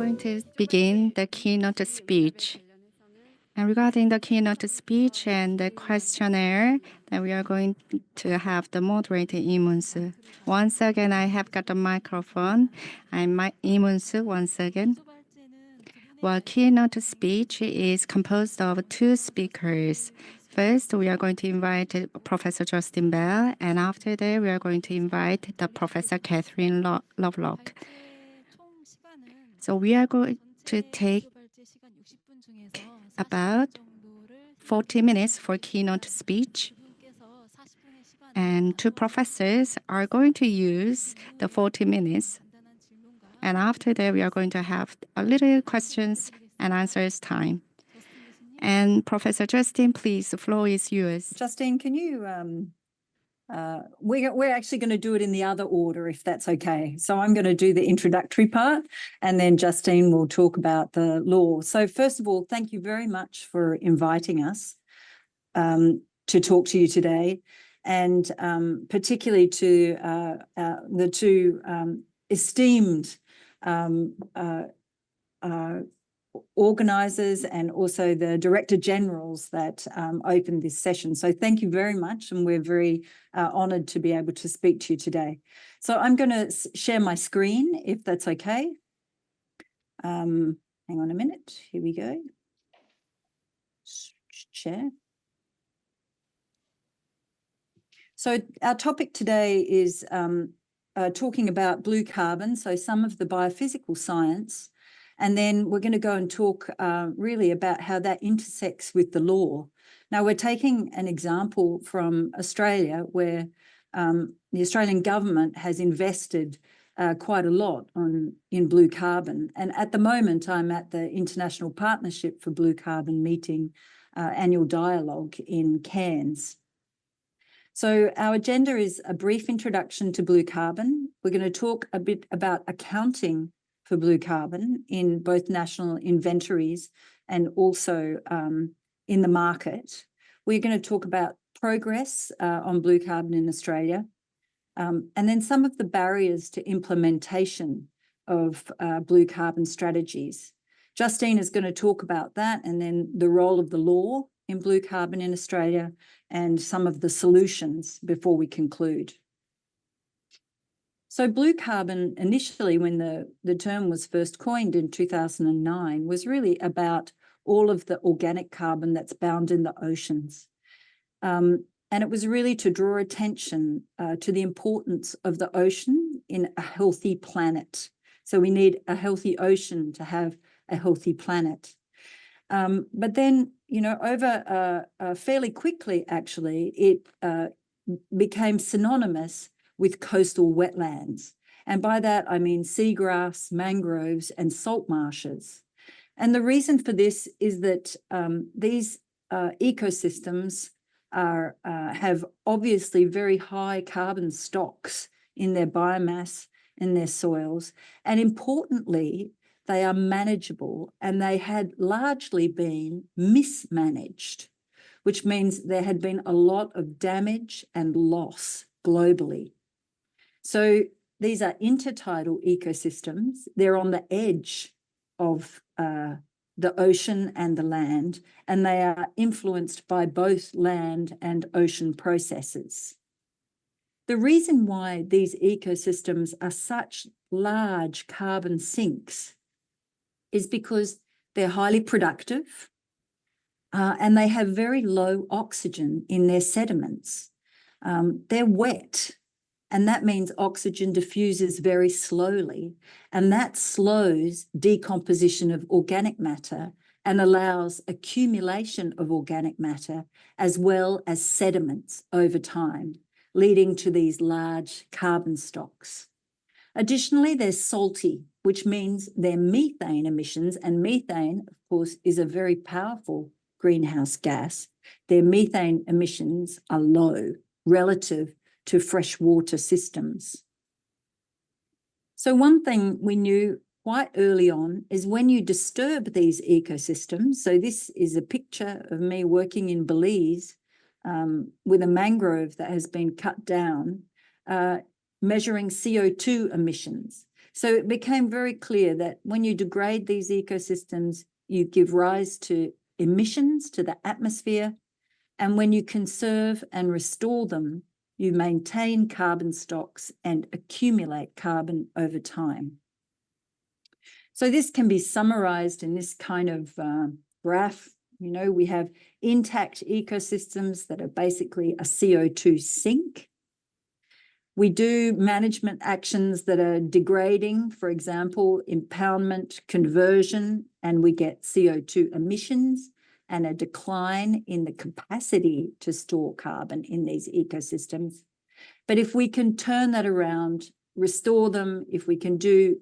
going to begin the keynote speech. And regarding the keynote speech and the questionnaire, that we are going to have the moderator Imunsu. Once again, I have got the microphone. I'm Imunsu once again. Well, keynote speech is composed of two speakers. First, we are going to invite Professor Justine Bell, and after that, we are going to invite the Professor Catherine Lovelock. So we are going to take about 40 minutes for keynote speech. And two professors are going to use the 40 minutes. And after that, we are going to have a little questions and answers time. And Professor Justine, please, the floor is yours. Justine, can you, we're actually going to do it in the other order, if that's okay. So I'm going to do the introductory part, and then Justine will talk about the law. So first of all, thank you very much for inviting us to talk to you today, and particularly to the two esteemed organisers and also the Director Generals that opened this session. So thank you very much, and we're very honoured to be able to speak to you today. So I'm going to share my screen, if that's okay. Hang on a minute. Here we go. Share. So our topic today is talking about blue carbon, so some of the biophysical science. And then we're going to go and talk really about how that intersects with the law. Now, we're taking an example from Australia where the Australian government has invested quite a lot in blue carbon. And at the moment, I'm at the International Partnership for Blue Carbon meeting annual dialogue in Cairns. So our agenda is a brief introduction to blue carbon. We're going to talk a bit about accounting for blue carbon in both national inventories and also in the market. We're going to talk about progress on blue carbon in Australia, and then some of the barriers to implementation of blue carbon strategies. Justine is going to talk about that, and then the role of the law in blue carbon in Australia and some of the solutions before we conclude. So blue carbon, initially when the term was first coined in 2009, was really about all of the organic carbon that's bound in the oceans. And it was really to draw attention to the importance of the ocean in a healthy planet. So we need a healthy ocean to have a healthy planet. But then, you know, over fairly quickly, actually, it became synonymous with coastal wetlands. And by that, I mean seagrass, mangroves, and salt marshes. And the reason for this is that these ecosystems have obviously very high carbon stocks in their biomass, in their soils. And importantly, they are manageable, and they had largely been mismanaged, which means there had been a lot of damage and loss globally. So these are intertidal ecosystems. They're on the edge of the ocean and the land, and they are influenced by both land and ocean processes. The reason why these ecosystems are such large carbon sinks is because they're highly productive and they have very low oxygen in their sediments. They're wet, and that means oxygen diffuses very slowly, and that slows decomposition of organic matter and allows accumulation of organic matter as well as sediments over time, leading to these large carbon stocks. Additionally, they're salty, which means their methane emissions, and methane, of course, is a very powerful greenhouse gas. Their methane emissions are low relative to freshwater systems. So one thing we knew quite early on is when you disturb these ecosystems, so this is a picture of me working in Belize with a mangrove that has been cut down, measuring CO2 emissions. So it became very clear that when you degrade these ecosystems, you give rise to emissions to the atmosphere. And when you conserve and restore them, you maintain carbon stocks and accumulate carbon over time. So this can be summarized in this kind of graph. You know, we have intact ecosystems that are basically a CO2 sink. We do management actions that are degrading, for example, impoundment, conversion, and we get CO2 emissions and a decline in the capacity to store carbon in these ecosystems. But if we can turn that around, restore them, if we can do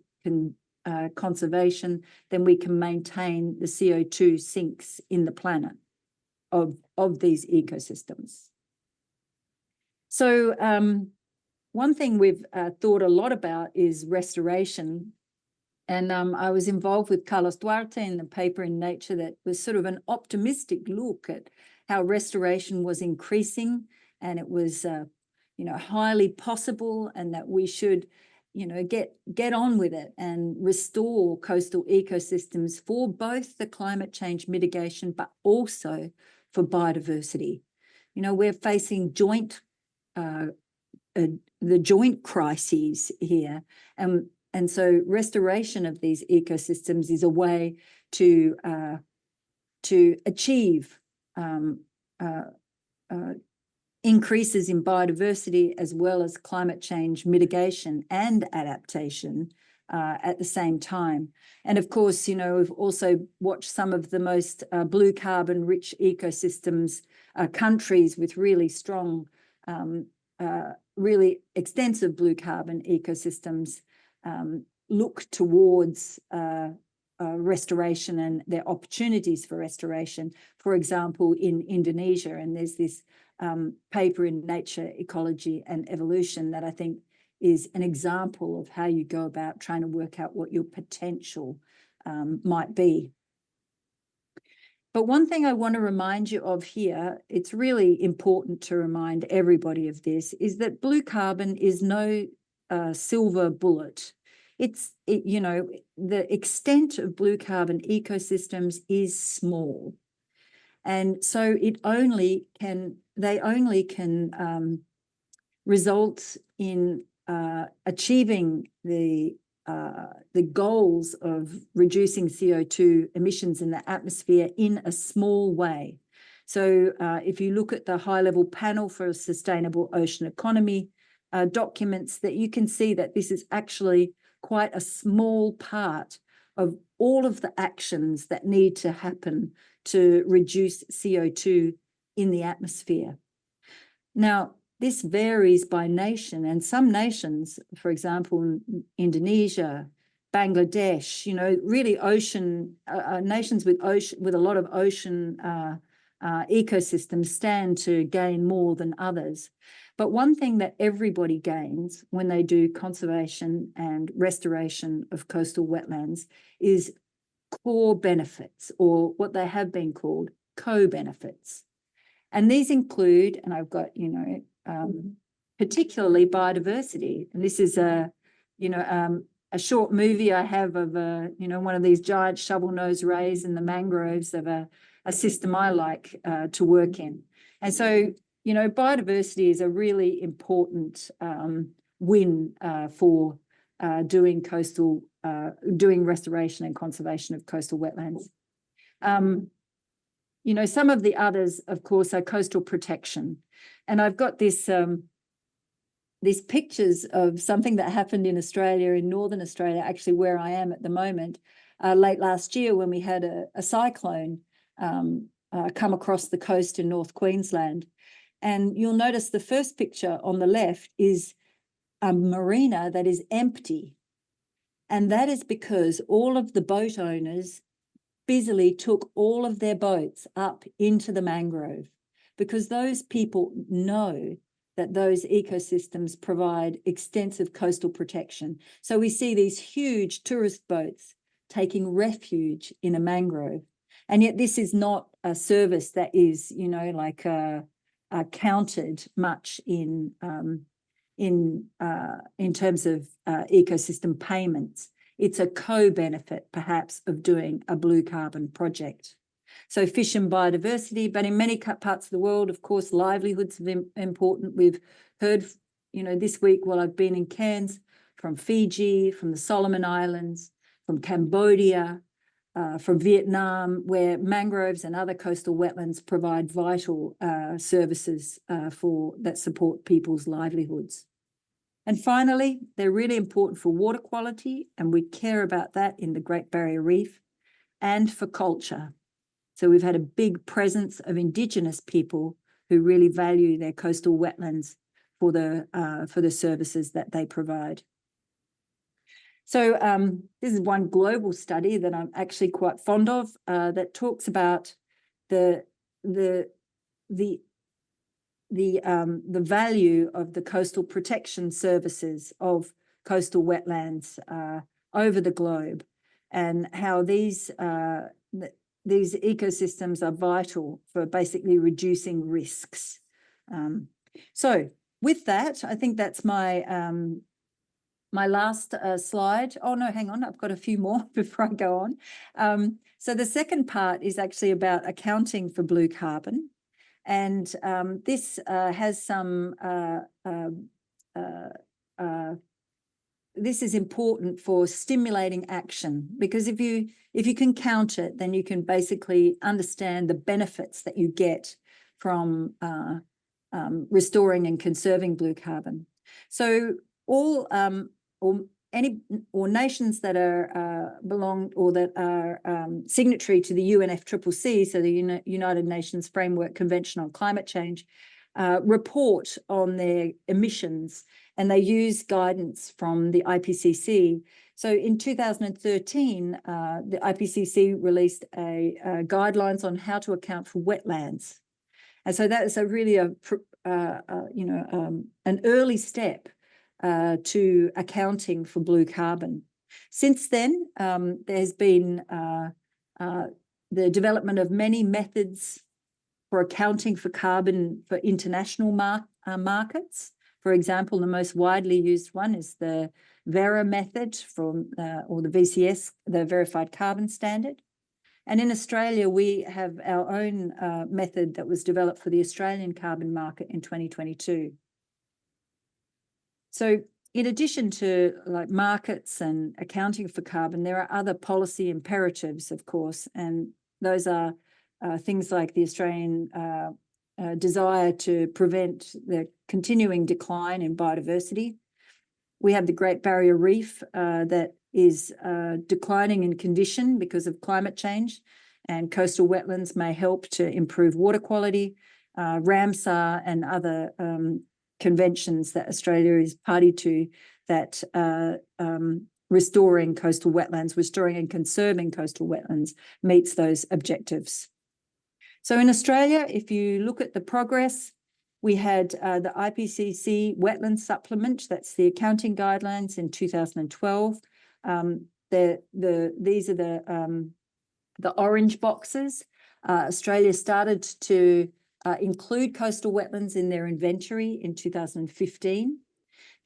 conservation, then we can maintain the CO2 sinks in the planet of these ecosystems. So one thing we've thought a lot about is restoration. And I was involved with Carlos Duarte in a paper in Nature that was sort of an optimistic look at how restoration was increasing, and it was, you know, highly possible, and that we should, you know, get on with it and restore coastal ecosystems for both the climate change mitigation, but also for biodiversity. You know, we're facing the joint crises here, and so restoration of these ecosystems is a way to achieve increases in biodiversity as well as climate change mitigation and adaptation at the same time. And of course, you know, we've also watched some of the most blue carbon rich ecosystems, countries with really strong, really extensive blue carbon ecosystems look towards restoration and their opportunities for restoration. For example, in Indonesia, and there's this paper in Nature, Ecology and Evolution that I think is an example of how you go about trying to work out what your potential might be. But one thing I want to remind you of here, it's really important to remind everybody of this, is that blue carbon is no silver bullet. You know, the extent of blue carbon ecosystems is small. And so they only can result in achieving the goals of reducing CO2 emissions in the atmosphere in a small way. So if you look at the high-level panel for a sustainable ocean economy documents, that you can see that this is actually quite a small part of all of the actions that need to happen to reduce CO2 in the atmosphere. Now, this varies by nation, and some nations, for example, Indonesia, Bangladesh, you know, really ocean nations with a lot of ocean ecosystems stand to gain more than others. But one thing that everybody gains when they do conservation and restoration of coastal wetlands is core benefits, or what they have been called co-benefits. And these include, and I've got, you know, particularly biodiversity. And this is a short movie I have of one of these giant shovel-nosed rays in the mangroves of a system I like to work in. And so, you know, biodiversity is a really important win for doing restoration and conservation of coastal wetlands. You know, some of the others, of course, are coastal protection. And I've got these pictures of something that happened in Australia, in Northern Australia, actually where I am at the moment, late last year when we had a cyclone come across the coast in North Queensland. And you'll notice the first picture on the left is a marina that is empty. And that is because all of the boat owners busily took all of their boats up into the mangrove, because those people know that those ecosystems provide extensive coastal protection. So we see these huge tourist boats taking refuge in a mangrove. And yet this is not a service that is, you know, like counted much in in terms of ecosystem payments. It's a co-benefit, perhaps, of doing a blue carbon project. So fish and biodiversity, but in many parts of the world, of course, livelihoods are important. We've heard, this week while I've been in Cairns, from Fiji, from the Solomon Islands, from Cambodia, from Vietnam, where mangroves and other coastal wetlands provide vital services that support people's livelihoods. And finally, they're really important for water quality, and we care about that in the Great Barrier Reef, and for culture. So we've had a big presence of Indigenous people who really value their coastal wetlands for the services that they provide. So this is one global study that I'm actually quite fond of that talks about the value of the coastal protection services of coastal wetlands over the globe, and how these ecosystems are vital for basically reducing risks. So with that, I think that's my my last slide. Oh no, hang on, I've got a few more before I go on. So the second part is actually about accounting for blue carbon. And this has some, this is important for stimulating action, because if you can count it, then you can basically understand the benefits that you get from restoring and conserving blue carbon. So all nations that are that are signatory to the UNFCCC, so the United Nations Framework Convention on Climate Change, report on their emissions, and they use guidance from the IPCC. So in 2013, the IPCC released guidelines on how to account for wetlands, and so that is really an early step to accounting for blue carbon. Since then, there's been the development of many methods for accounting for carbon for international markets. For example, the most widely used one is the VERA method or the VCS, the Verified Carbon Standard. And in Australia, we have our own method that was developed for the Australian carbon market in 2022. So in addition to markets and accounting for carbon, there are other policy imperatives, of course, and those are things like the Australian desire to prevent the continuing decline in biodiversity. We have the Great Barrier Reef that is declining in condition because of climate change, and coastal wetlands may help to improve water quality. Ramsar and other conventions that Australia is party to that restoring and conserving coastal wetlands meets those objectives. So in Australia, if you look at the progress, we had the IPCC Wetland Supplement, that's the accounting guidelines in 2012. These are the orange boxes. Australia started to include coastal wetlands in their inventory in 2015.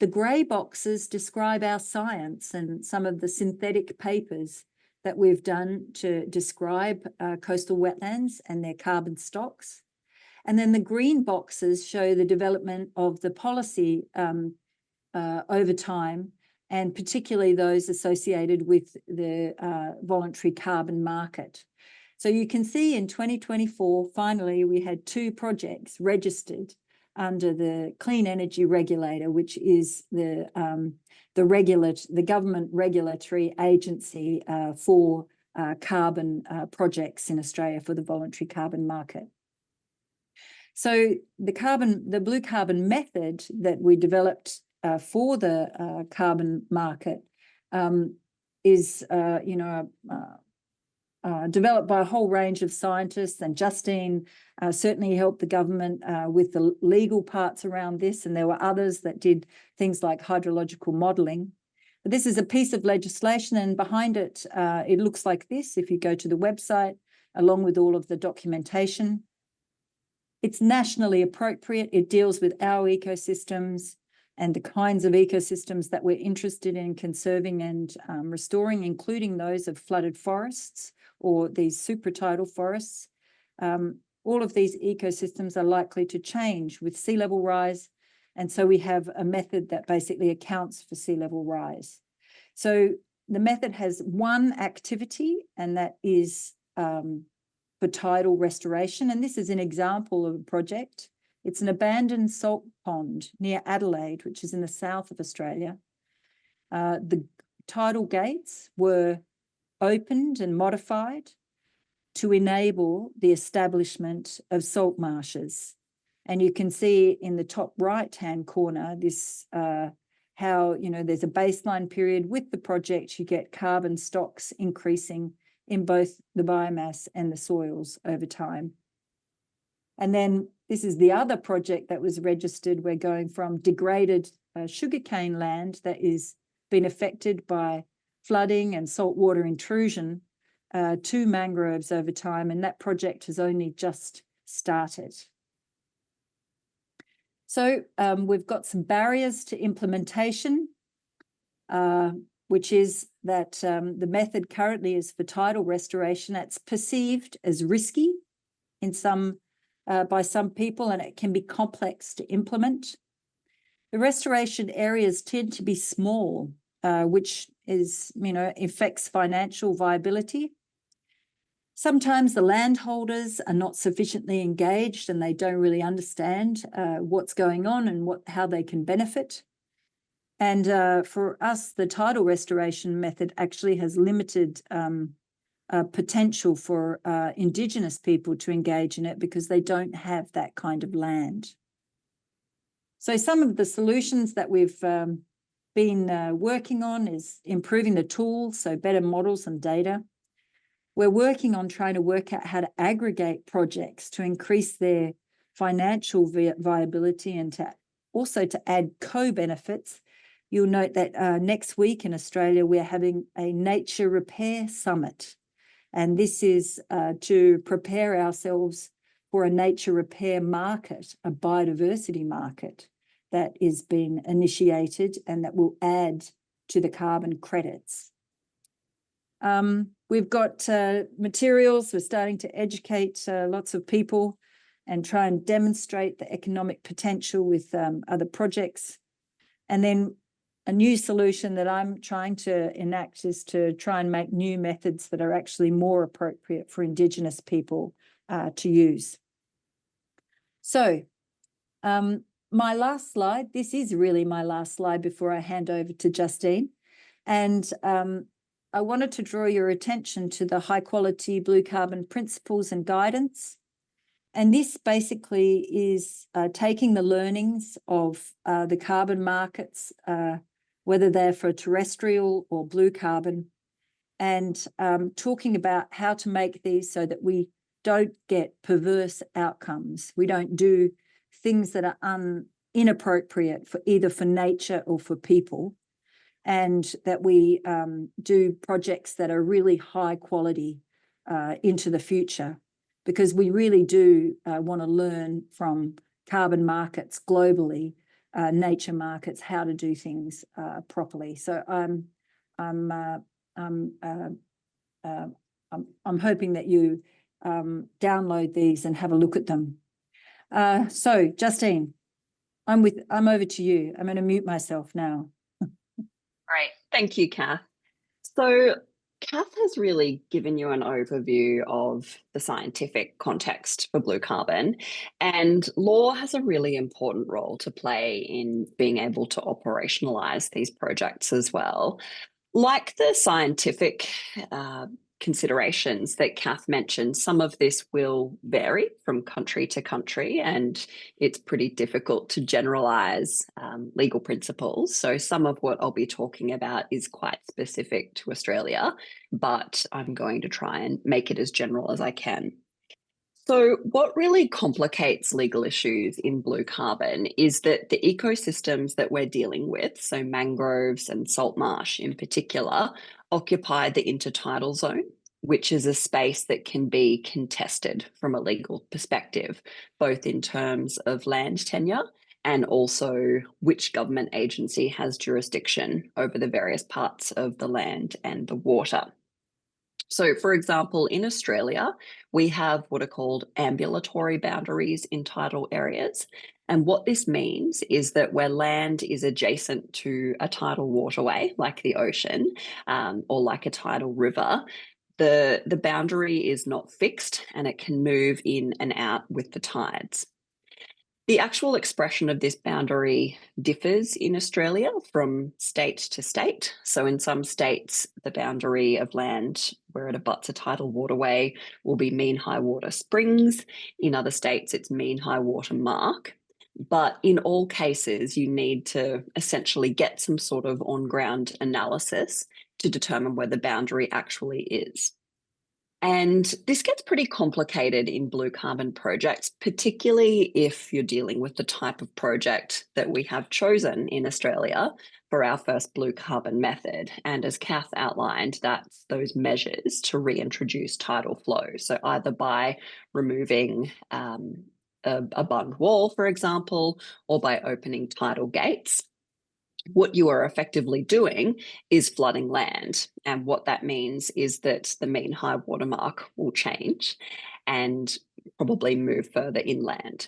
The grey boxes describe our science and some of the synthetic papers that we've done to describe coastal wetlands and their carbon stocks. And then the green boxes show the development of the policy over time, and particularly those associated with the voluntary carbon market. So you can see in 2024, finally, we had 2 projects registered under the Clean Energy Regulator, which is the government regulatory agency for carbon projects in Australia for the voluntary carbon market. So the blue carbon method that we developed for the carbon market is, developed by a whole range of scientists, and Justine certainly helped the government with the legal parts around this, and there were others that did things like hydrological modelling. This is a piece of legislation, and behind it, it looks like this if you go to the website, along with all of the documentation. It's nationally appropriate. It deals with our ecosystems. and the kinds of ecosystems that we're interested in conserving and restoring, including those of flooded forests or these supertidal forests. All of these ecosystems are likely to change with sea level rise. And so we have a method that basically accounts for sea level rise. So the method has one activity, and that is for tidal restoration. And this is an example of a project. It's an abandoned salt pond near Adelaide, which is in the south of Australia. The tidal gates were opened and modified to enable the establishment of salt marshes. And you can see in the top right-hand corner this how, there's a baseline period. With the project, you get carbon stocks increasing in both the biomass and the soils over time. And then this is the other project that was registered. We're going from degraded sugarcane land that is been affected by flooding and saltwater intrusion to mangroves over time, and that project has only just started. So we've got some barriers to implementation, which is that the method currently is for tidal restoration. That's perceived as risky in by some people, and it can be complex to implement. The restoration areas tend to be small, which is, affects financial viability. Sometimes the landholders are not sufficiently engaged and they don't really understand what's going on and how they can benefit. And for us, the tidal restoration method actually has limited potential for Indigenous people to engage in it because they don't have that kind of land. So some of the solutions that we've been working on is improving the tools, so better models and data. We're working on trying to work out how to aggregate projects to increase their financial viability and also to add co-benefits. You'll note that next week in Australia, we're having a nature repair summit. And this is to prepare ourselves for a nature repair market, a biodiversity market that is being initiated and that will add to the carbon credits. We've got materials. We're starting to educate lots of people and try and demonstrate the economic potential with other projects. And then a new solution that I'm trying to enact is to try and make new methods that are actually more appropriate for Indigenous people to use. So my last slide, this is really my last slide before I hand over to Justine. And I wanted to draw your attention to the high quality blue carbon principles and guidance. And this basically is taking the learnings of the carbon markets, whether they're for terrestrial or blue carbon, and talking about how to make these so that we don't get perverse outcomes. We don't do things that are inappropriate for either for nature or for people, and that we do projects that are really high quality into the future, because we really do want to learn from carbon markets globally, nature markets, how to do things properly. So I'm hoping that you download these and have a look at them. So Justine, I'm over to you. I'm going to mute myself now. Great. Thank you, Kath. So Kath has really given you an overview of the scientific context for blue carbon, and law has a really important role to play in being able to operationalize these projects as well. Like the scientific considerations that Kath mentioned, some of this will vary from country to country, and it's pretty difficult to generalize legal principles. So some of what I'll be talking about is quite specific to Australia, but I'm going to try and make it as general as I can. So what really complicates legal issues in blue carbon is that the ecosystems that we're dealing with, so mangroves and salt marsh in particular, occupy the intertidal zone, which is a space that can be contested from a legal perspective, both in terms of land tenure and also which government agency has jurisdiction over the various parts of the land and the water. So, for example, in Australia, we have what are called ambulatory boundaries in tidal areas. And what this means is that where land is adjacent to a tidal waterway, like the ocean, or like a tidal river, the boundary is not fixed and it can move in and out with the tides. The actual expression of this boundary differs in Australia from state to state. So in some states, the boundary of land where it abuts a tidal waterway will be mean high water springs. In other states, it's mean high water mark. But in all cases, you need to essentially get some sort of on-ground analysis to determine where the boundary actually is. And this gets pretty complicated in blue carbon projects, particularly if you're dealing with the type of project that we have chosen in Australia for our first blue carbon method. And as Kath outlined, that's those measures to reintroduce tidal flow. So either by removing a bund wall, for example, or by opening tidal gates. What you are effectively doing is flooding land. And what that means is that the mean high water mark will change and probably move further inland.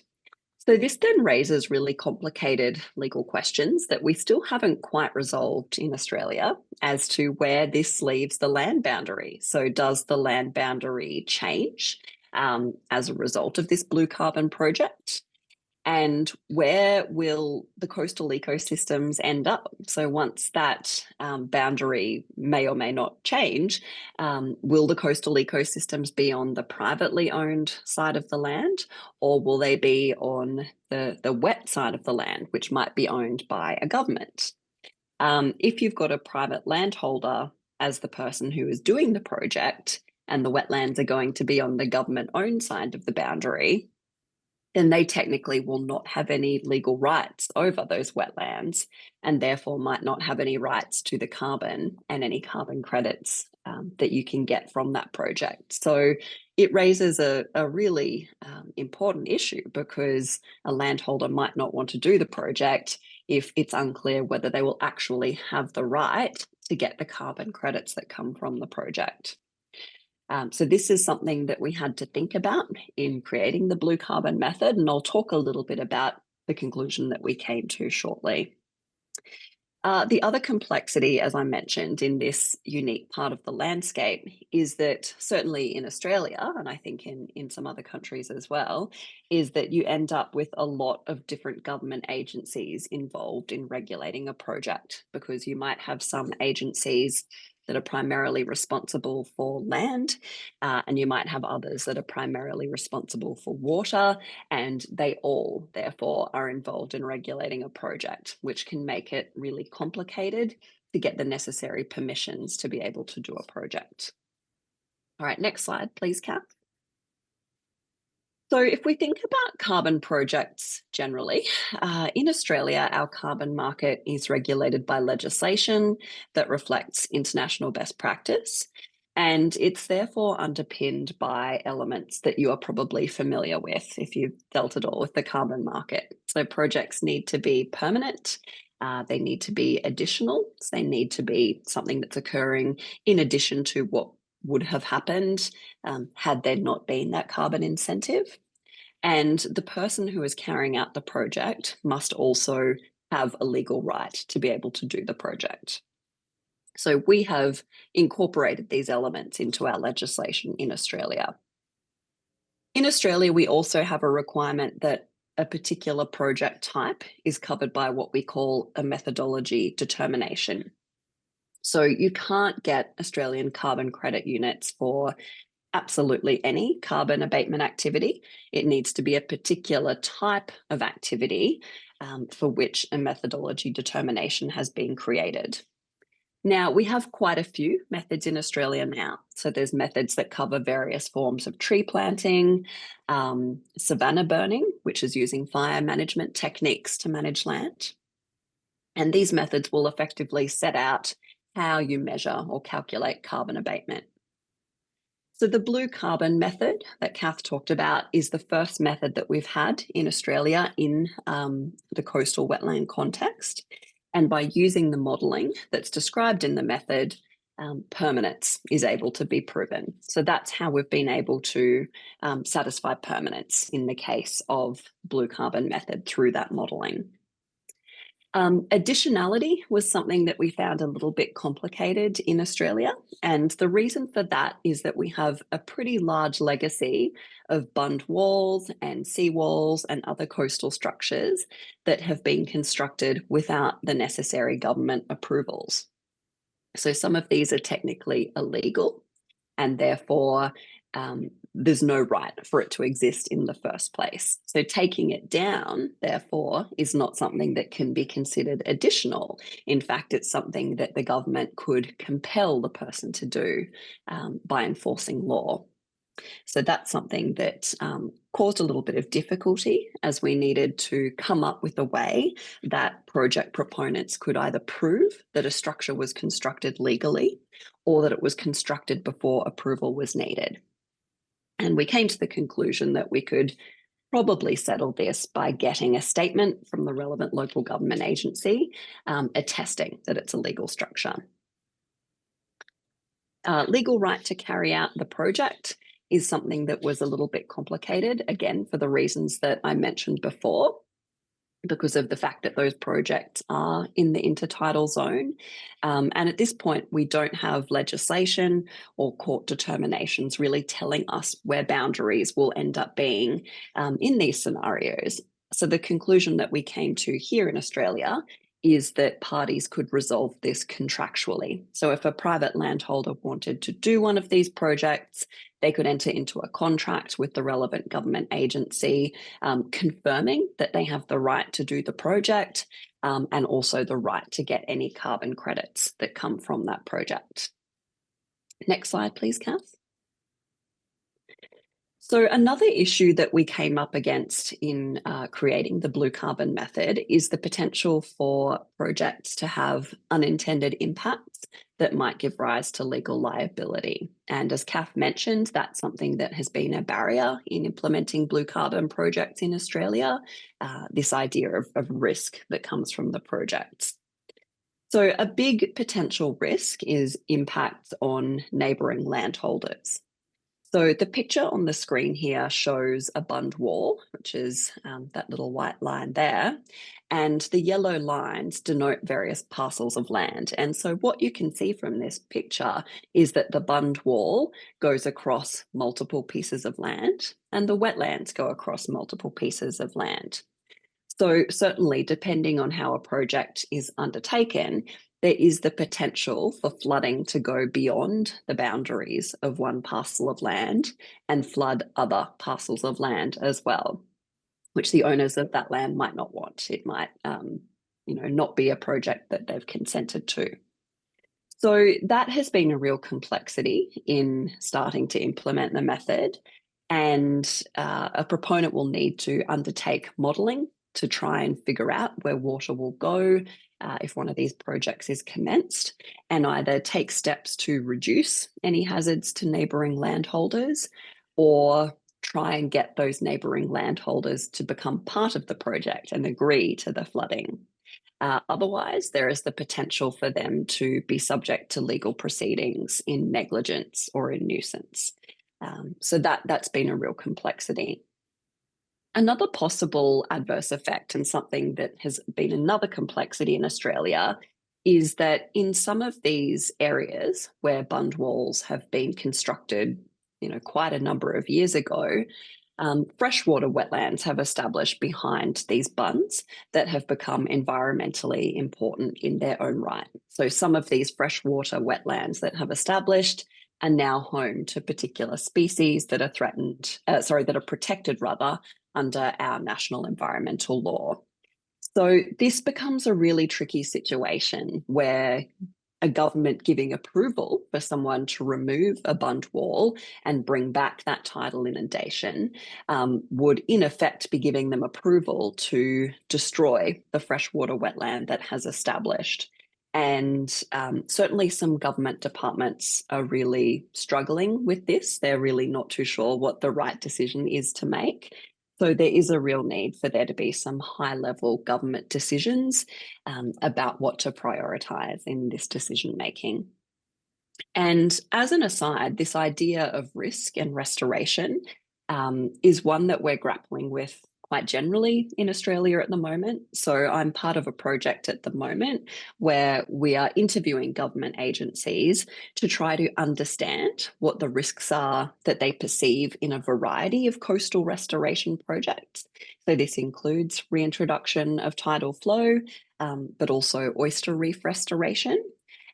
So this then raises really complicated legal questions that we still haven't quite resolved in Australia as to where this leaves the land boundary. So does the land boundary change as a result of this blue carbon project? And where will the coastal ecosystems end up? So once that boundary may or may not change, will the coastal ecosystems be on the privately owned side of the land, or will they be on the wet side of the land, which might be owned by a government? If you've got a private landholder as the person who is doing the project, and the wetlands are going to be on the government-owned side of the boundary, then they technically will not have any legal rights over those wetlands and therefore might not have any rights to the carbon and any carbon credits that you can get from that project. So it raises a really important issue because a landholder might not want to do the project if it's unclear whether they will actually have the right to get the carbon credits that come from the project. So this is something that we had to think about in creating the blue carbon method, and I'll talk a little bit about the conclusion that we came to shortly. The other complexity, as I mentioned, in this unique part of the landscape is that certainly in Australia, and I think in some other countries as well, is that you end up with a lot of different government agencies involved in regulating a project, because you might have some agencies that are primarily responsible for land, and you might have others that are primarily responsible for water, and they all, therefore, are involved in regulating a project, which can make it really complicated to get the necessary permissions to be able to do a project. All right, next slide, please, Kath. So if we think about carbon projects generally, in Australia, our carbon market is regulated by legislation that reflects international best practice, and it's therefore underpinned by elements that you are probably familiar with if you've dealt at all with the carbon market. So projects need to be permanent, they need to be additional, so they need to be something that's occurring in addition to what would have happened had there not been that carbon incentive. And the person who is carrying out the project must also have a legal right to be able to do the project. So we have incorporated these elements into our legislation in Australia. In Australia, we also have a requirement that a particular project type is covered by what we call a methodology determination. So you can't get Australian carbon credit units for absolutely any carbon abatement activity. It needs to be a particular type of activity for which a methodology determination has been created. Now, we have quite a few methods in Australia now. So there's methods that cover various forms of tree planting, savanna burning, which is using fire management techniques to manage land. And these methods will effectively set out how you measure or calculate carbon abatement. So the blue carbon method that Kath talked about is the first method that we've had in Australia in the coastal wetland context. And by using the modelling that's described in the method, permanence is able to be proven. So that's how we've been able to satisfy permanence in the case of blue carbon method through that modelling. Additionality was something that we found a little bit complicated in Australia. And the reason for that is that we have a pretty large legacy of bund walls and seawalls and other coastal structures that have been constructed without the necessary government approvals. So some of these are technically illegal, and therefore there's no right for it to exist in the first place. So taking it down, therefore, is not something that can be considered additional. In fact, it's something that the government could compel the person to do by enforcing law. So that's something that caused a little bit of difficulty, as we needed to come up with a way that project proponents could either prove that a structure was constructed legally or that it was constructed before approval was needed. And we came to the conclusion that we could probably settle this by getting a statement from the relevant local government agency attesting that it's a legal structure. Legal right to carry out the project is something that was a little bit complicated, again, for the reasons that I mentioned before, because of the fact that those projects are in the intertidal zone. And at this point, we don't have legislation or court determinations really telling us where boundaries will end up being in these scenarios. So the conclusion that we came to here in Australia is that parties could resolve this contractually. So if a private landholder wanted to do one of these projects, they could enter into a contract with the relevant government agency, confirming that they have the right to do the project and also the right to get any carbon credits that come from that project. Next slide, please, Kath. So another issue that we came up against in creating the blue carbon method is the potential for projects to have unintended impacts that might give rise to legal liability. And as Kath mentioned, that's something that has been a barrier in implementing blue carbon projects in Australia, this idea of risk that comes from the projects. So a big potential risk is impacts on neighbouring landholders. So the picture on the screen here shows a bund wall, which is that little white line there, and the yellow lines denote various parcels of land. And so what you can see from this picture is that the bund wall goes across multiple pieces of land, and the wetlands go across multiple pieces of land. So certainly, depending on how a project is undertaken, there is the potential for flooding to go beyond the boundaries of one parcel of land and flood other parcels of land as well, which the owners of that land might not want. It might, not be a project that they've consented to. So that has been a real complexity in starting to implement the method, and a proponent will need to undertake modelling to try and figure out where water will go if one of these projects is commenced, and either take steps to reduce any hazards to neighbouring landholders or try and get those neighbouring landholders to become part of the project and agree to the flooding. Otherwise, there is the potential for them to be subject to legal proceedings in negligence or in nuisance. So that's been a real complexity. Another possible adverse effect, and something that has been another complexity in Australia, is that in some of these areas where bund walls have been constructed, quite a number of years ago, freshwater wetlands have established behind these bunds that have become environmentally important in their own right. So some of these freshwater wetlands that have established are now home to particular species that are protected under our national environmental law. So this becomes a really tricky situation where a government giving approval for someone to remove a bund wall and bring back that tidal inundation would in effect be giving them approval to destroy the freshwater wetland that has established. And certainly some government departments are really struggling with this. They're really not too sure what the right decision is to make. So there is a real need for there to be some high-level government decisions about what to prioritise in this decision-making. And as an aside, this idea of risk and restoration is one that we're grappling with quite generally in Australia at the moment. So I'm part of a project at the moment where we are interviewing government agencies to try to understand what the risks are that they perceive in a variety of coastal restoration projects. So this includes reintroduction of tidal flow, but also oyster reef restoration.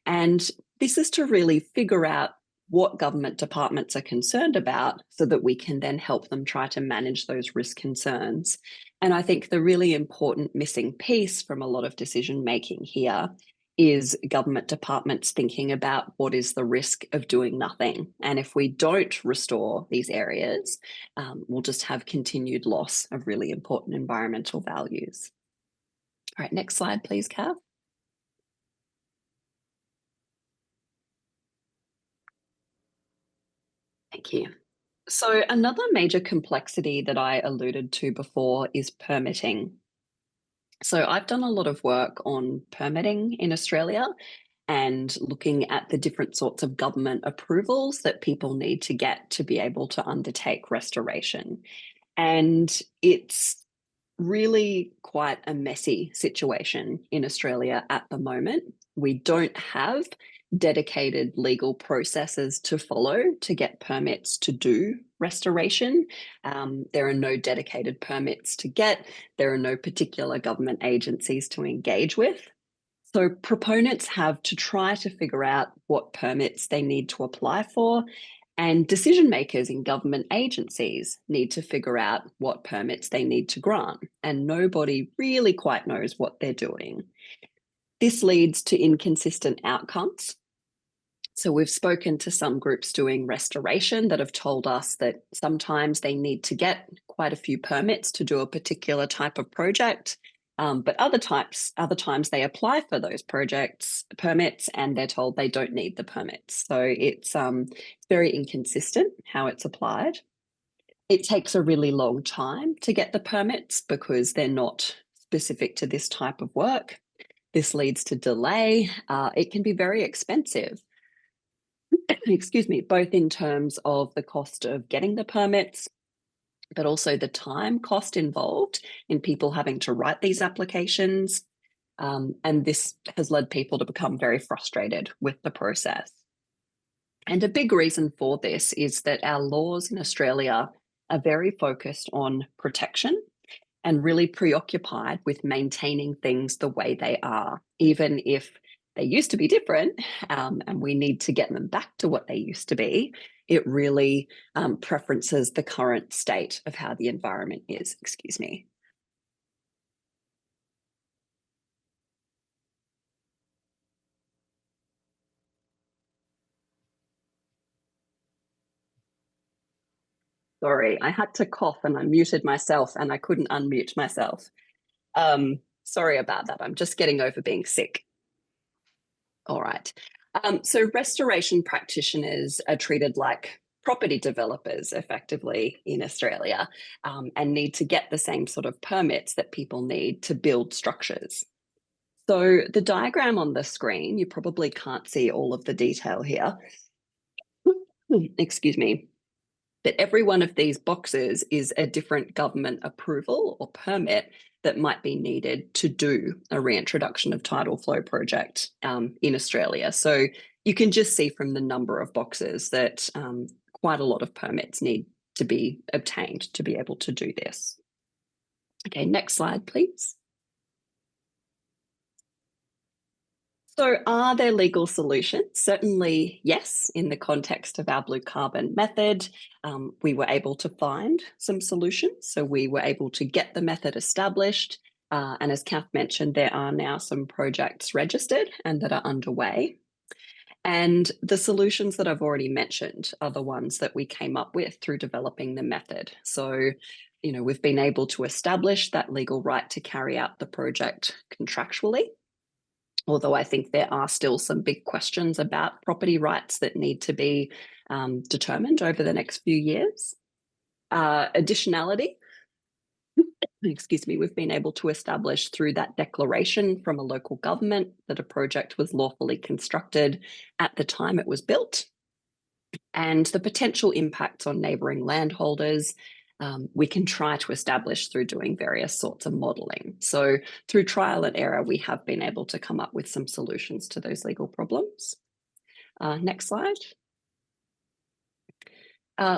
And this is to really figure out what government departments are concerned about so that we can then help them try to manage those risk concerns. And I think the really important missing piece from a lot of decision making here is government departments thinking about what is the risk of doing nothing. And if we don't restore these areas, we'll just have continued loss of really important environmental values. All right, next slide, please, Cav. Thank you. So another major complexity that I alluded to before is permitting. So I've done a lot of work on permitting in Australia and looking at the different sorts of government approvals that people need to get to be able to undertake restoration. And it's really quite a messy situation in Australia at the moment. We don't have dedicated legal processes to follow to get permits to do restoration. There are no dedicated permits to get. There are no particular government agencies to engage with. So proponents have to try to figure out what permits they need to apply for, and decision makers in government agencies need to figure out what permits they need to grant, and nobody really quite knows what they're doing. This leads to inconsistent outcomes. So we've spoken to some groups doing restoration that have told us that sometimes they need to get quite a few permits to do a particular type of project. But other times they apply for those permits and they're told they don't need the permits. So it's very inconsistent how it's applied. It takes a really long time to get the permits because they're not specific to this type of work. This leads to delay. It can be very expensive. Excuse me, both in terms of the cost of getting the permits, but also the time cost involved in people having to write these applications. And this has led people to become very frustrated with the process. And a big reason for this is that our laws in Australia are very focused on protection and really preoccupied with maintaining things the way they are, even if they used to be different and we need to get them back to what they used to be. It really preferences the current state of how the environment is. Excuse me. Sorry, I had to cough and I muted myself and I couldn't unmute myself. Sorry about that. I'm just getting over being sick. All right. So restoration practitioners are treated like property developers effectively in Australia and need to get the same sort of permits that people need to build structures. So the diagram on the screen, you probably can't see all of the detail here. Excuse me. But every one of these boxes is a different government approval or permit that might be needed to do a reintroduction of tidal flow project in Australia. So you can just see from the number of boxes that quite a lot of permits need to be obtained to be able to do this. Okay, next slide, please. So are there legal solutions? Certainly, yes. In the context of our blue carbon method, we were able to find some solutions. So we were able to get the method established. And as Kath mentioned, there are now some projects registered and that are underway. And the solutions that I've already mentioned are the ones that we came up with through developing the method. So, we've been able to establish that legal right to carry out the project contractually. although I think there are still some big questions about property rights that need to be determined over the next few years. Additionality, excuse me, we've been able to establish through that declaration from a local government that a project was lawfully constructed at the time it was built, and the potential impacts on neighbouring landholders we can try to establish through doing various sorts of modelling. So through trial and error, we have been able to come up with some solutions to those legal problems. Next slide.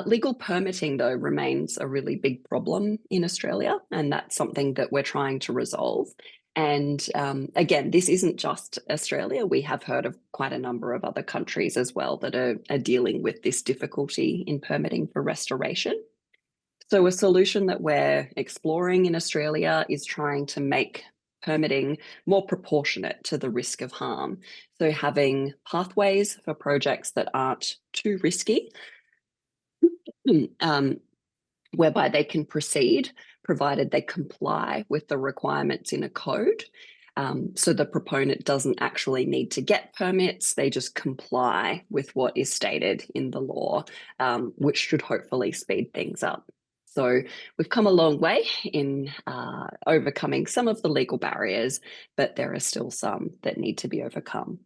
Legal permitting, though, remains a really big problem in Australia, and that's something that we're trying to resolve. And again, this isn't just Australia. We have heard of quite a number of other countries as well that are dealing with this difficulty in permitting for restoration. So a solution that we're exploring in Australia is trying to make permitting more proportionate to the risk of harm. So having pathways for projects that aren't too risky, whereby they can proceed provided they comply with the requirements in a code. So the proponent doesn't actually need to get permits, they just comply with what is stated in the law, which should hopefully speed things up. So we've come a long way in overcoming some of the legal barriers, but there are still some that need to be overcome.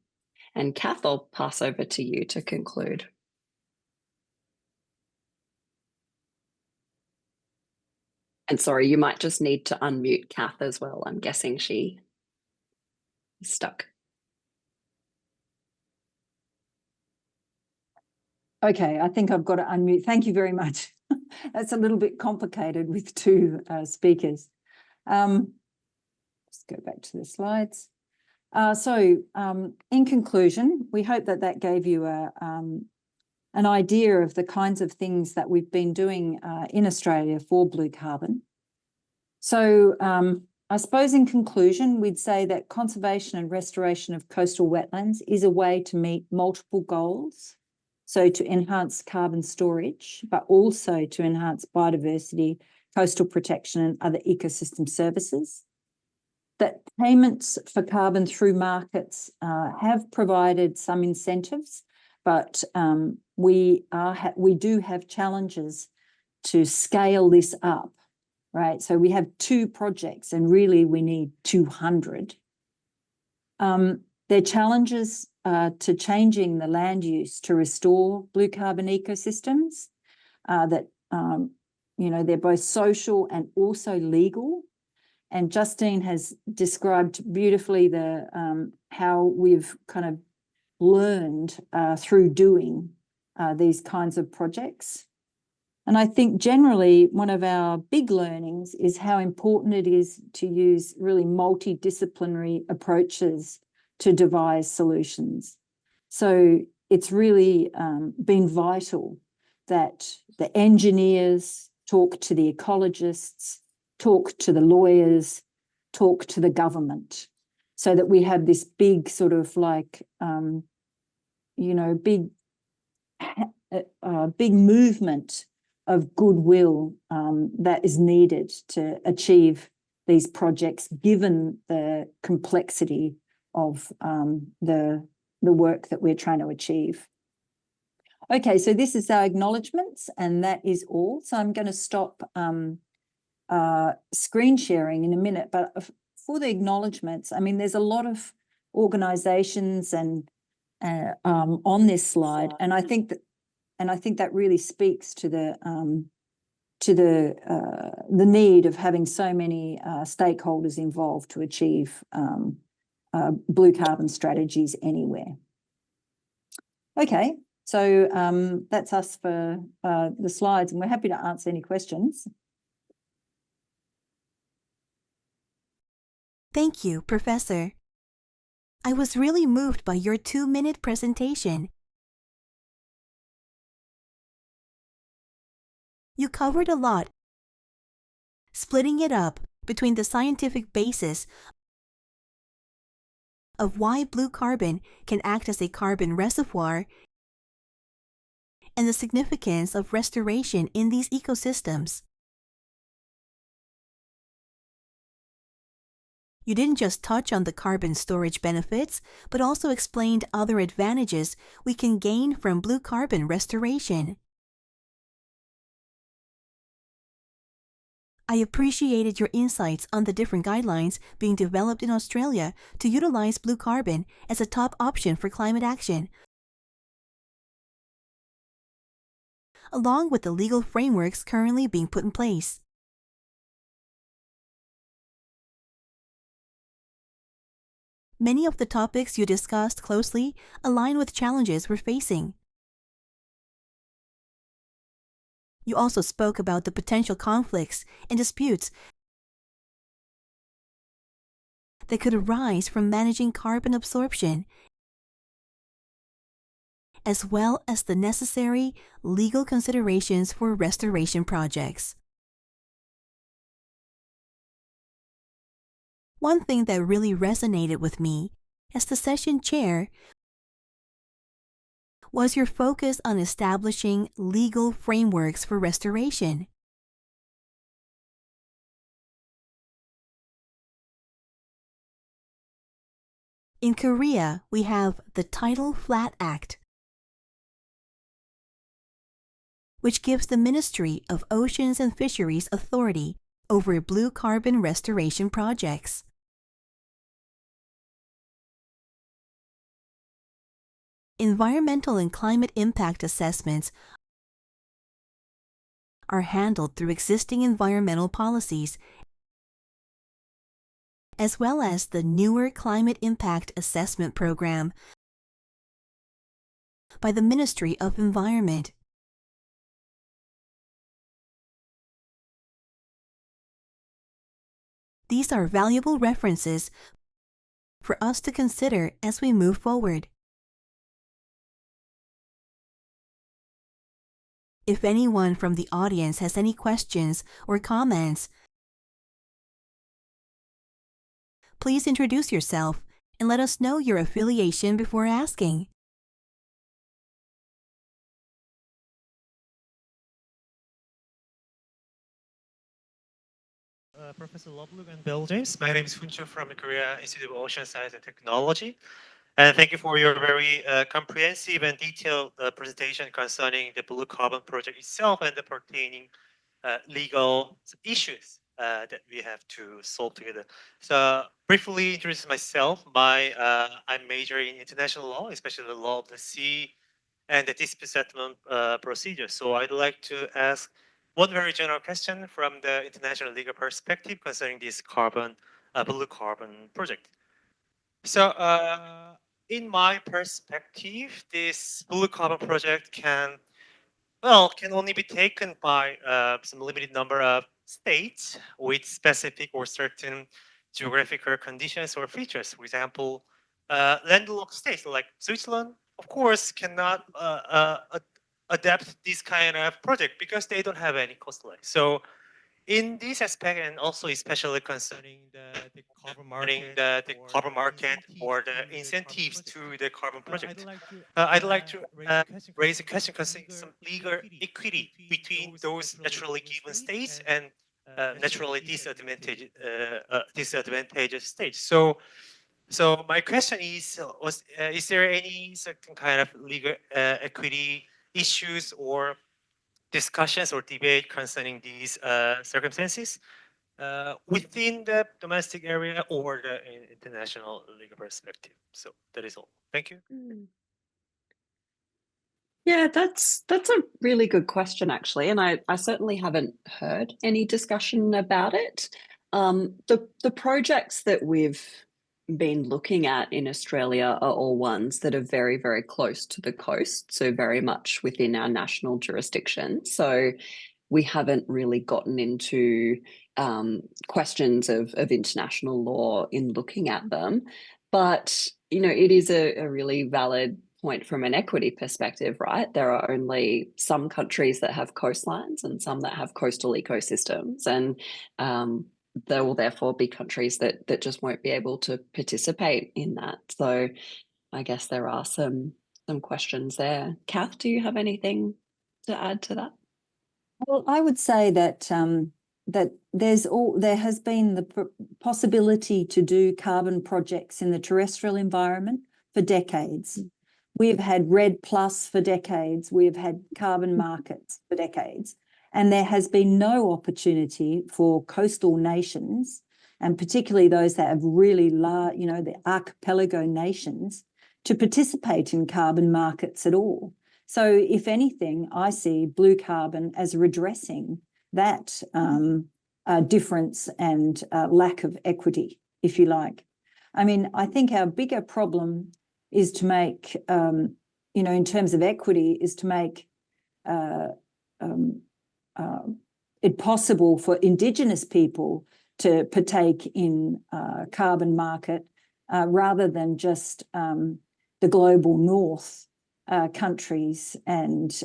And Kath, I'll pass over to you to conclude. And sorry, you might just need to unmute Kath as well. I'm guessing she is stuck. Okay, I think I've got to unmute. Thank you very much. That's a little bit complicated with two speakers. Just go back to the slides. In conclusion, we hope that that gave you an idea of the kinds of things that we've been doing in Australia for blue carbon. So I suppose in conclusion, we'd say that conservation and restoration of coastal wetlands is a way to meet multiple goals. So to enhance carbon storage, but also to enhance biodiversity, coastal protection and other ecosystem services. That payments for carbon through markets have provided some incentives, but we do have challenges to scale this up, right? So we have 2 projects and really we need 200. There are challenges to changing the land use to restore blue carbon ecosystems that, they're both social and also legal. And Justine has described beautifully the how we've kind of learned through doing these kinds of projects. And I think generally one of our big learnings is how important it is to use really multidisciplinary approaches to devise solutions. So it's really been vital that the engineers talk to the ecologists, talk to the lawyers, talk to the government, so that we have this big sort of like, big movement of goodwill that is needed to achieve these projects, given the complexity of the work that we're trying to achieve. Okay, so this is our acknowledgements, and that is all. So I'm going to stop screen sharing in a minute, but for the acknowledgements, I mean, there's a lot of organisations and on this slide, and I think that really speaks to the need of having so many stakeholders involved to achieve blue carbon strategies anywhere. Okay, so that's us for the slides, and we're happy to answer any questions. Thank you, Professor. I was really moved by your 2-minute presentation. You covered a lot, splitting it up between the scientific basis of why blue carbon can act as a carbon reservoir and the significance of restoration in these ecosystems. You didn't just touch on the carbon storage benefits, but also explained other advantages we can gain from blue carbon restoration. I appreciated your insights on the different guidelines being developed in Australia to utilize blue carbon as a top option for climate action, along with the legal frameworks currently being put in place. Many of the topics you discussed closely align with challenges we're facing. You also spoke about the potential conflicts and disputes that could arise from managing carbon absorption, as well as the necessary legal considerations for restoration projects. One thing that really resonated with me as the session chair was your focus on establishing legal frameworks for restoration. In Korea, we have the Tidal Flat Act, which gives the Ministry of Oceans and Fisheries authority over blue carbon restoration projects. Environmental and climate impact assessments are handled through existing environmental policies, as well as the newer Climate Impact Assessment Program by the Ministry of Environment. These are valuable references for us to consider as we move forward. If anyone from the audience has any questions or comments, please introduce yourself and let us know your affiliation before asking. Professor Lovelock and Bell-James. My name is Huncho from the Korea Institute of Ocean Science and Technology. And thank you for your very comprehensive and detailed presentation concerning the blue carbon project itself and the pertaining legal issues that we have to solve together. So briefly introduce myself. I'm majoring in international law, especially the law of the sea and the dispute settlement procedure. So I'd like to ask one very general question from the international legal perspective concerning this blue carbon project. So in my perspective, this blue carbon project can only be taken by some limited number of states with specific or certain geographical conditions or features. For example, landlocked states like Switzerland, of course, cannot adapt this kind of project because they don't have any coastline. So in this aspect, and also especially concerning the carbon market or the incentives to the carbon project, I'd like to raise a question concerning some legal equity between those naturally given states and naturally disadvantaged states. So my question is there any certain kind of legal equity issues or discussions or debate concerning these circumstances within the domestic area or the international legal perspective? So that is all. Thank you. Yeah, that's a really good question, actually, and I certainly haven't heard any discussion about it. The projects that we've been looking at in Australia are all ones that are very, very close to the coast, so very much within our national jurisdiction. So we haven't really gotten into questions of international law in looking at them. But, it is a really valid point from an equity perspective, right? There are only some countries that have coastlines and some that have coastal ecosystems. And there will therefore be countries that just won't be able to participate in that. So I guess there are some questions there. Kath, do you have anything to add to that? Well, I would say that that there has been the possibility to do carbon projects in the terrestrial environment for decades. We've had REDD+ for decades. We've had carbon markets for decades. And there has been no opportunity for coastal nations, and particularly those that have really large, the archipelago nations, to participate in carbon markets at all. So if anything, I see blue carbon as redressing that difference and lack of equity, if you like. I mean, I think our bigger problem is to make, in terms of equity, is to make it possible for Indigenous people to partake in carbon market rather than just the global north countries and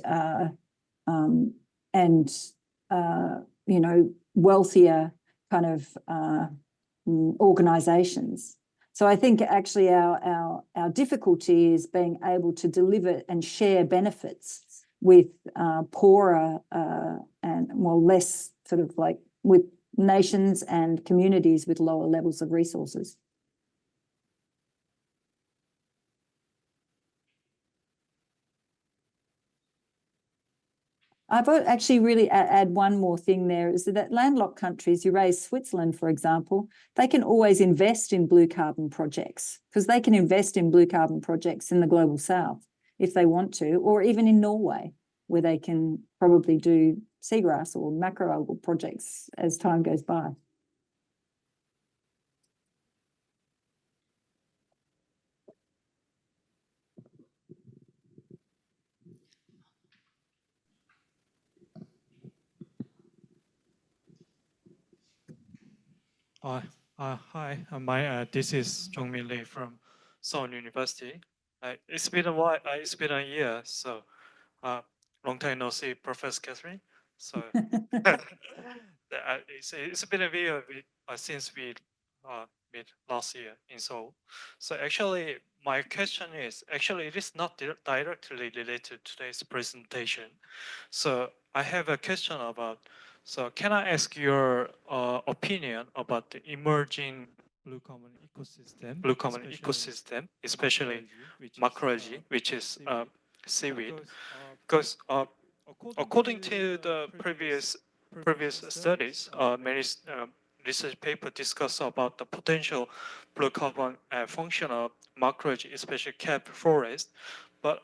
wealthier kind of organisations. So I think actually our difficulty is being able to deliver and share benefits with poorer and less sort of like with nations and communities with lower levels of resources. I've actually really add one more thing there is that landlocked countries, you raise Switzerland, for example, they can always invest in blue carbon projects because they can invest in blue carbon projects in the global south if they want to, or even in Norway, where they can probably do seagrass or macroalgal projects as time goes by. Hi, this is Jongmin Lee from Seoul University. It's been a while. It's been a year, so long time no see, Professor Catherine. So it's been a year since we met last year in Seoul. So actually, my question is it is not directly related to today's presentation. So I have a question about. So can I ask your opinion about the emerging blue carbon ecosystem, especially macroalgae, which is seaweed? Because according to the previous studies, many research papers discuss about the potential blue carbon function of macroalgae, especially kelp forest. But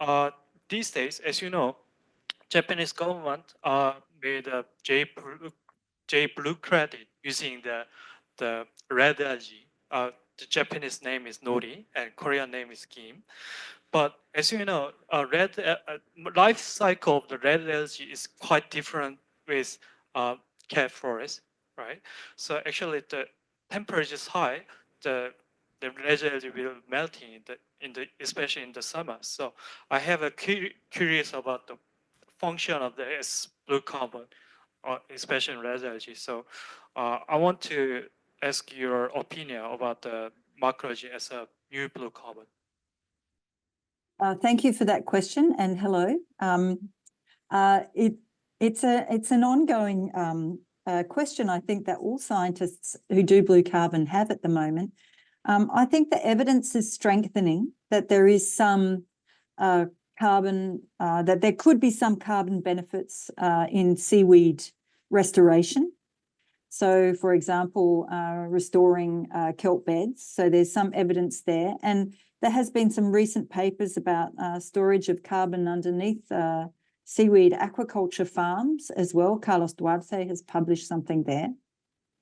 these days, as you know, Japanese government made a J blue credit using the red algae. The Japanese name is nori and Korean name is kim. But as you know, life cycle of the red algae is quite different with kelp forest, right? So actually, the temperature is high. The red algae will melting especially in the summer. So I have a curious about the function of the blue carbon, especially in red algae. So I want to ask your opinion about the macroalgae as a new blue carbon. Thank you for that question, and hello. It's an ongoing question, I think, that all scientists who do blue carbon have at the moment. I think the evidence is strengthening that there is some carbon, that there could be some carbon benefits in seaweed restoration. So, for example, restoring kelp beds. So there's some evidence there. And there has been some recent papers about storage of carbon underneath seaweed aquaculture farms as well. Carlos Duarte has published something there.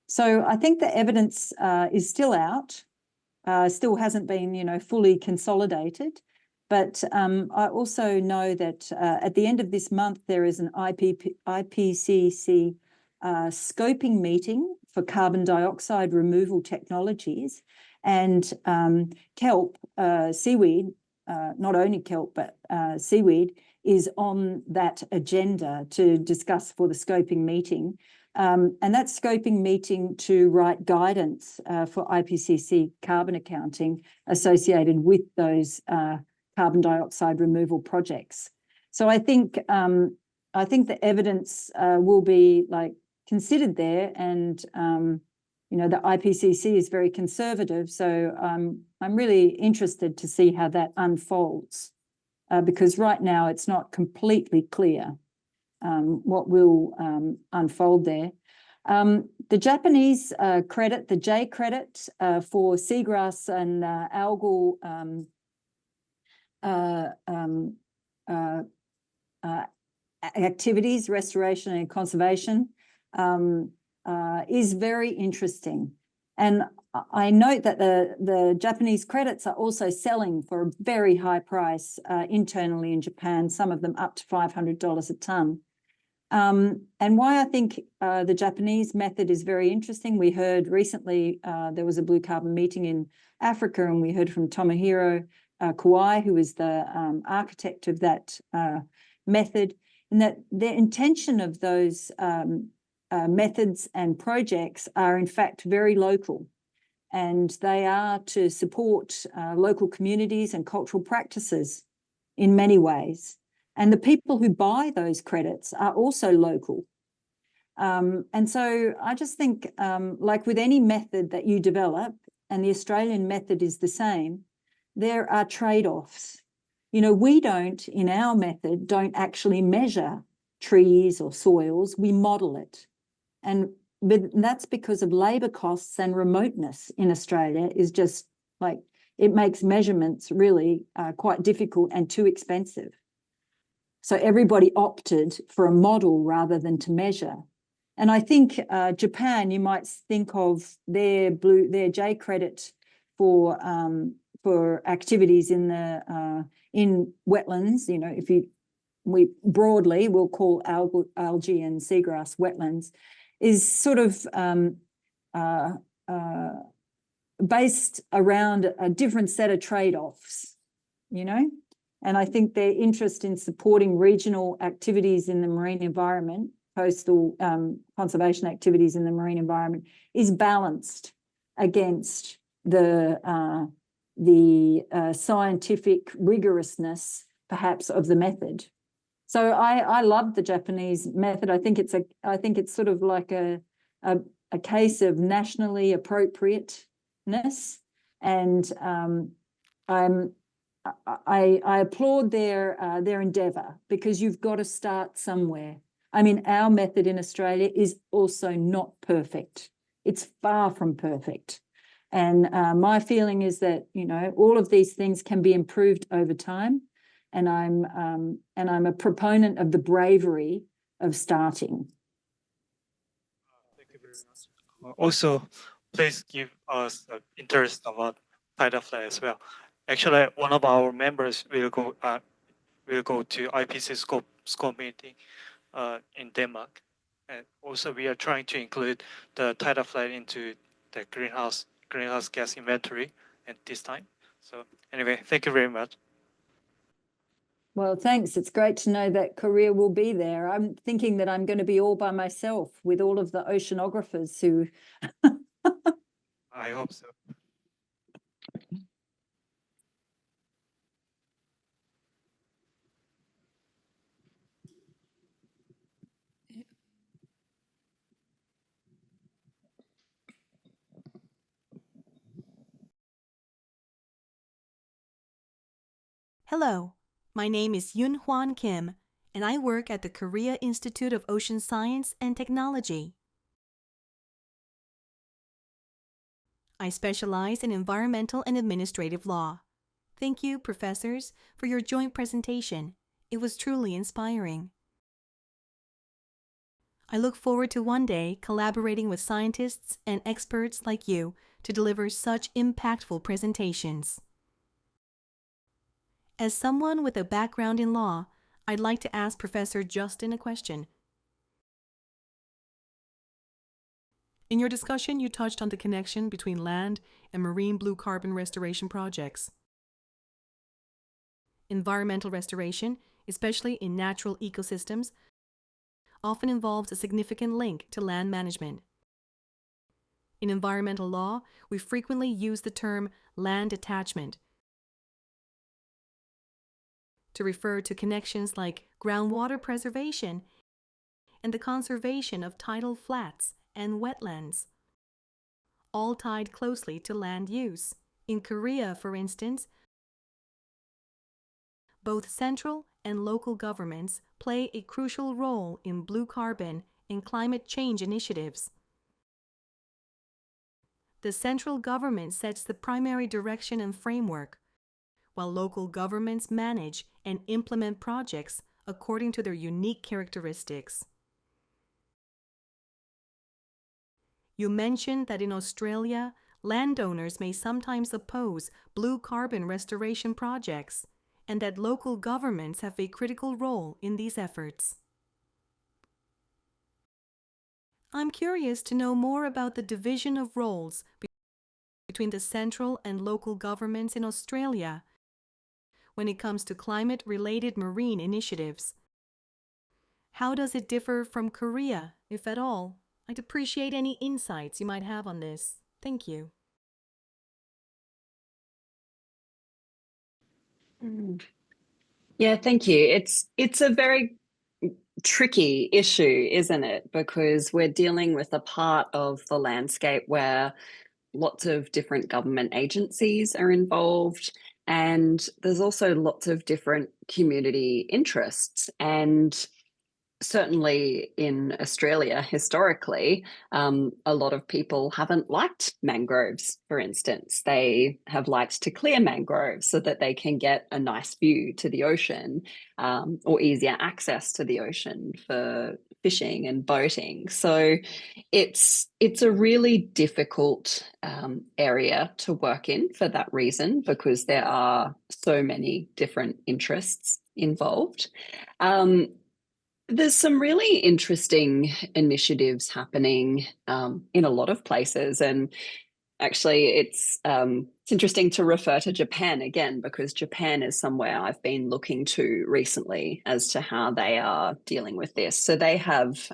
So I think the evidence is still out, still hasn't been, fully consolidated. But I also know that at the end of this month, there is an IPCC scoping meeting for carbon dioxide removal technologies, and kelp, seaweed, not only kelp, but seaweed is on that agenda to discuss for the scoping meeting. And that scoping meeting to write guidance for IPCC carbon accounting associated with those carbon dioxide removal projects. So I think the evidence will be considered there, and the IPCC is very conservative, so I'm really interested to see how that unfolds, because right now it's not completely clear what will unfold there. The Japanese credit, the J credit for seagrass and algal activities, restoration and conservation, is very interesting. And I note that the Japanese credits are also selling for a very high price internally in Japan, some of them up to $500 a tonne. And why I think the Japanese method is very interesting, we heard recently there was a blue carbon meeting in Africa, and we heard from Tomohiro Kawai, who is the architect of that method, and that the intention of those methods and projects are in fact very local, and they are to support local communities and cultural practices in many ways. And the people who buy those credits are also local. And so I just think, like with any method that you develop, and the Australian method is the same, there are trade-offs. We don't, in our method, don't actually measure trees or soils, we model it. And that's because of labour costs and remoteness in Australia is just like, it makes measurements really quite difficult and too expensive. So everybody opted for a model rather than to measure. And I think Japan, you might think of their J credit for activities in wetlands. We broadly will call algae and seagrass wetlands, is sort of based around a different set of trade-offs, And I think their interest in supporting regional activities in the marine environment, coastal conservation activities in the marine environment, is balanced against the scientific rigorousness, perhaps, of the method. So I love the Japanese method. I think it's sort of like a case of nationally appropriateness, and I applaud their endeavour, because you've got to start somewhere. I mean, our method in Australia is also not perfect. It's far from perfect. And my feeling is that, all of these things can be improved over time. And I'm a proponent of the bravery of starting. Thank you very much. Also, please give us interest about tidal flood as well. Actually, one of our members will go to IPC scope meeting in Denmark, and also we are trying to include the tidal flood into the greenhouse gas inventory at this time. So anyway, thank you very much. Well, thanks. It's great to know that Korea will be there. I'm thinking that I'm going to be all by myself with all of the oceanographers who. I hope so. Hello, my name is Yoon Hwan Kim, and I work at the Korea Institute of Ocean Science and Technology. I specialize in environmental and administrative law. Thank you, professors, for your joint presentation. It was truly inspiring. I look forward to one day collaborating with scientists and experts like you to deliver such impactful presentations. As someone with a background in law, I'd like to ask Professor Justine a question. In your discussion, you touched on the connection between land and marine blue carbon restoration projects. Environmental restoration, especially in natural ecosystems, often involves a significant link to land management. In environmental law, we frequently use the term land attachment to refer to connections like groundwater preservation and the conservation of tidal flats and wetlands, all tied closely to land use. In Korea, for instance, both central and local governments play a crucial role in blue carbon and climate change initiatives. The central government sets the primary direction and framework, while local governments manage and implement projects according to their unique characteristics. You mentioned that in Australia, landowners may sometimes oppose blue carbon restoration projects, and that local governments have a critical role in these efforts. I'm curious to know more about the division of roles between the central and local governments in Australia when it comes to climate-related marine initiatives. How does it differ from Korea, if at all? I'd appreciate any insights you might have on this. Thank you. Yeah, thank you. It's a very tricky issue, isn't it? Because we're dealing with a part of the landscape where lots of different government agencies are involved, and there's also lots of different community interests. And certainly in Australia, historically, a lot of people haven't liked mangroves, for instance. They have liked to clear mangroves so that they can get a nice view to the ocean, or easier access to the ocean for fishing and boating. So it's a really difficult area to work in for that reason, because there are so many different interests involved. There's some really interesting initiatives happening in a lot of places, and actually it's interesting to refer to Japan again, because Japan is somewhere I've been looking to recently as to how they are dealing with this. So they have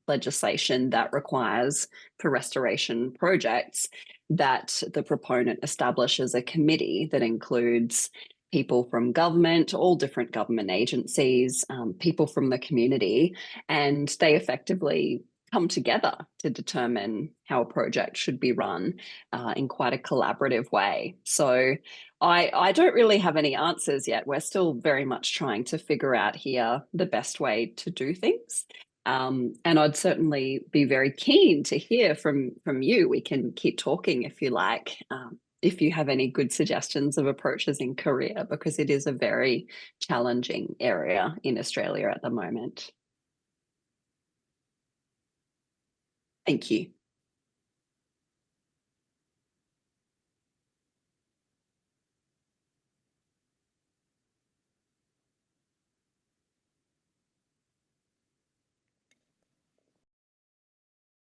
legislation that requires for restoration projects that the proponent establishes a committee that includes people from government, all different government agencies, people from the community, and they effectively come together to determine how a project should be run in quite a collaborative way. So I don't really have any answers yet. We're still very much trying to figure out here the best way to do things. And I'd certainly be very keen to hear from you. We can keep talking if you like. If you have any good suggestions of approaches in Korea, because it is a very challenging area in Australia at the moment. Thank you.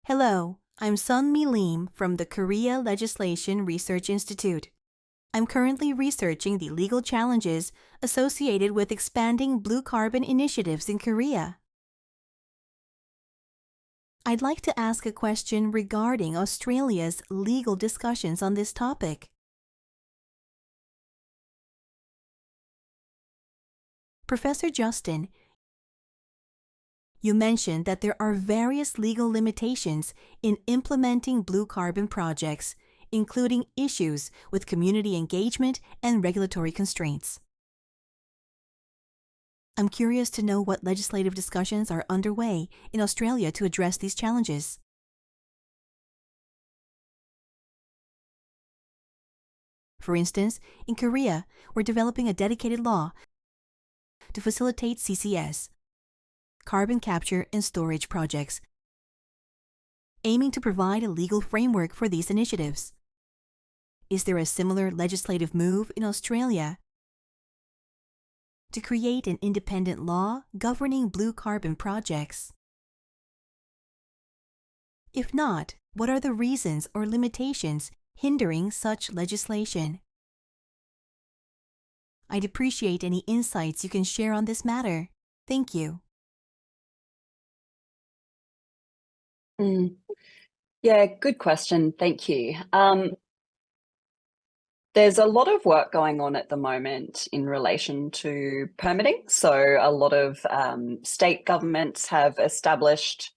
Hello, I'm Sun-Mi Lim from the Korea Legislation Research Institute. I'm currently researching the legal challenges associated with expanding blue carbon initiatives in Korea. I'd like to ask a question regarding Australia's legal discussions on this topic. Professor Justine, you mentioned that there are various legal limitations in implementing blue carbon projects, including issues with community engagement and regulatory constraints. I'm curious to know what legislative discussions are underway in Australia to address these challenges. For instance, in Korea, we're developing a dedicated law to facilitate CCS, carbon capture and storage projects, aiming to provide a legal framework for these initiatives. Is there a similar legislative move in Australia to create an independent law governing blue carbon projects? If not, what are the reasons or limitations hindering such legislation? I'd appreciate any insights you can share on this matter. Thank you. Yeah, good question. Thank you. There's a lot of work going on at the moment in relation to permitting. So a lot of state governments have established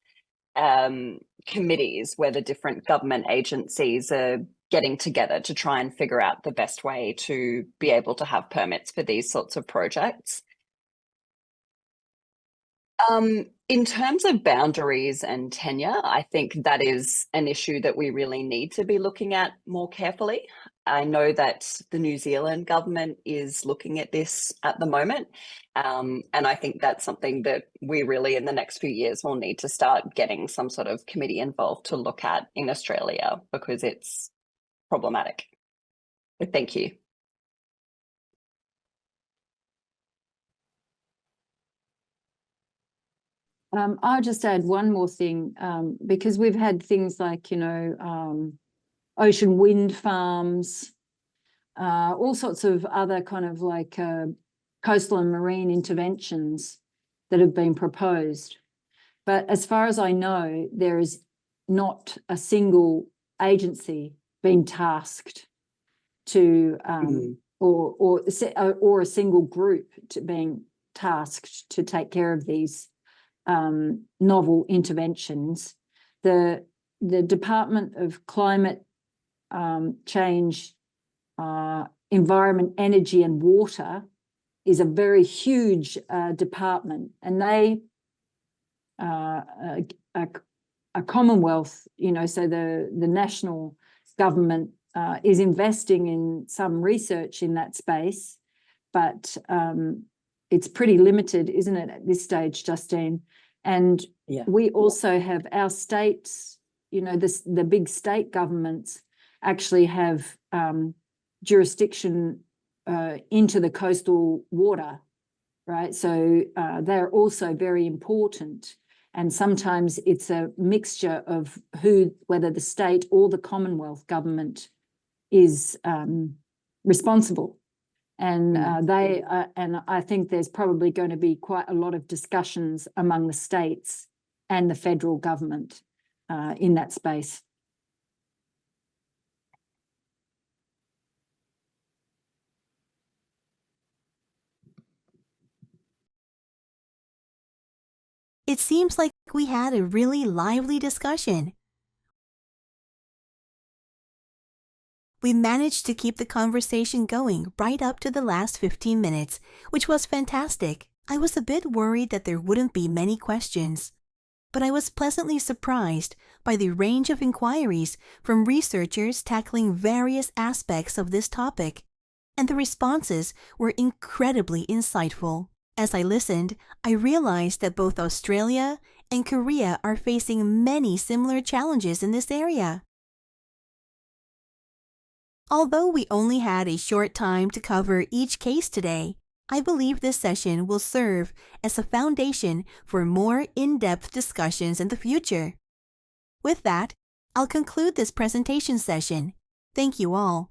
committees where the different government agencies are getting together to try and figure out the best way to be able to have permits for these sorts of projects. In terms of boundaries and tenure, I think that is an issue that we really need to be looking at more carefully. I know that the New Zealand government is looking at this at the moment, and I think that's something that we really in the next few years will need to start getting some sort of committee involved to look at in Australia, because it's problematic. But thank you. I'll just add one more thing, because we've had things like, ocean wind farms, all sorts of other kind of like coastal and marine interventions that have been proposed. But as far as I know, there is not a single agency being tasked to, or a single group being tasked to take care of these novel interventions. The Department of Climate Change, Environment, Energy and Water is a very huge department, and they a Commonwealth, so the national government is investing in some research in that space, but it's pretty limited, isn't it, at this stage, Justine? And we also have our states, the big state governments actually have jurisdiction into the coastal water, right? So they're also very important. And sometimes it's a mixture of whether the state or the Commonwealth government is responsible. And and I think there's probably going to be quite a lot of discussions among the states and the federal government in that space. It seems like we had a really lively discussion. We managed to keep the conversation going right up to the last 15 minutes, which was fantastic. I was a bit worried that there wouldn't be many questions, but I was pleasantly surprised by the range of inquiries from researchers tackling various aspects of this topic, and the responses were incredibly insightful. As I listened, I realized that both Australia and Korea are facing many similar challenges in this area. Although we only had a short time to cover each case today, I believe this session will serve as a foundation for more in-depth discussions in the future. With that, I'll conclude this presentation session. Thank you all.